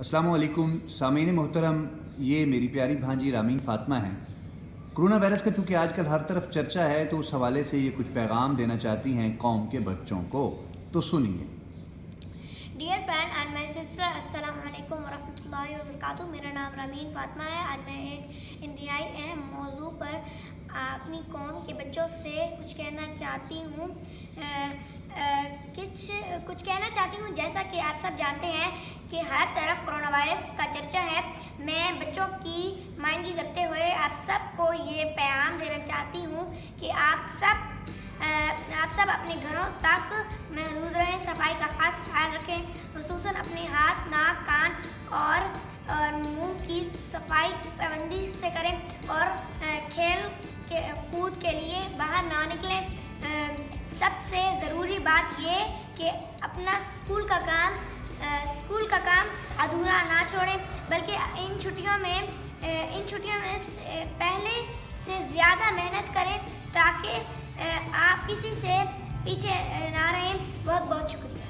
अस्सलामुअलैकुम सामीन मोहतरम, ये मेरी प्यारी भांजी रामीन फ़ातिमा हैं। कोरोना वायरस का चूँकि आजकल हर तरफ चर्चा है तो उस हवाले से ये कुछ पैगाम देना चाहती हैं कौम के बच्चों को, तो सुनिए। Dear friend and my sister, अस्सलाम वालेकुम वरहमतुल्लाहि वबरकातुहू। मेरा नाम रामीन फ़ातिमा है। आज मैं एक इंतहाई अहम मौजू पर अपनी कौम के बच्चों से कुछ कहना चाहती हूँ। कुछ कहना चाहती हूँ। जैसा कि आप सब जानते हैं कि हर तरफ कोरोना वायरस का चर्चा है। मैं बच्चों की नुमाइंदगी करते हुए आप सबको ये पैगाम देना चाहती हूँ कि आप सब अपने घरों तक महदूद रहें, सफाई का खास ख्याल रखें, खुसूसन अपने हाथ, नाक, कान और मुंह की सफाई पाबंदी से करें और खेल के कूद के लिए बाहर ना निकलें। सबसे ज़रूरी बात ये कि अपना स्कूल का काम अधूरा ना छोड़ें, बल्कि इन छुट्टियों में पहले से ज़्यादा मेहनत करें ताकि आप किसी से पीछे ना रहें। बहुत बहुत शुक्रिया।